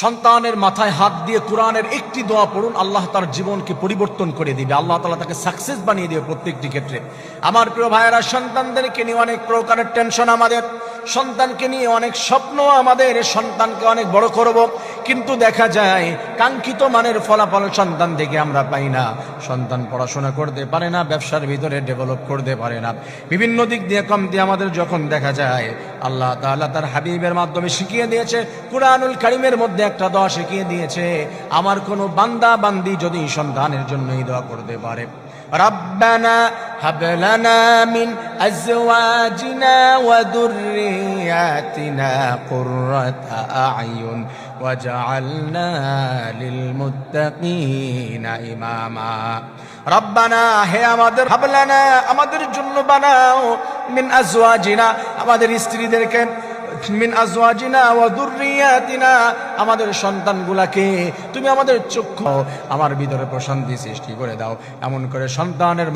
সন্তানের মাথায় হাত দিয়ে কোরআনের একটি দোয়া পড়ুন, আল্লাহ তার জীবনকে পরিবর্তন করে দিবে, আল্লাহ তাআলা তাকে সাকসেস বানিয়ে দিবে প্রত্যেকটি ক্ষেত্রে। আমার প্রিয় ভাইয়েরা, সন্তানদেরকে নিয়ে অনেক প্রকারের টেনশন আমাদের, সন্তানকে নিয়ে অনেক স্বপ্ন আমাদের, সন্তানকে অনেক বড় করব, কিন্তু দেখা যায় কাঙ্ক্ষিত মানের ফলাফল সন্তান থেকে আমরা পাই না। সন্তান পড়াশোনা করতে পারে না, ব্যবসার ভিতরে ডেভেলপ করতে পারে না, বিভিন্ন দিক দিয়ে কমতি আমাদের যখন দেখা যায়, আল্লাহ তাআলা তার হাবিবের মাধ্যমে শিখিয়ে দিয়েছে, কুরআনুল কারীমের মধ্যে একটা দোয়া শিখিয়ে দিয়েছে। আমার কোন বান্দা বান্দি যদি সন্তানের জন্য এই দোয়া করতে পারে, রব্বানা হাব লানা মিন আজওয়াজিনা ওয়া যুররিয়াতিনা কুররাতা আ'য়ুন ওয়াজআলনা লিল মুত্তাকিনা ইমামা। রব্বানা, হে আমাদের, হাব লানা, আমাদের জন্য বানাও, মিন আজওয়াজিনা, আমাদের স্ত্রীদেরকে, মিন আজওয়াজিনা ওয়া যুররিয়াতিনা, আমাদের সন্তানগুলাকে তুমি আমাদের চক্ষু, আমার ভিতরে প্রশান্তি সৃষ্টি করে দাও, এমন করে সন্তানের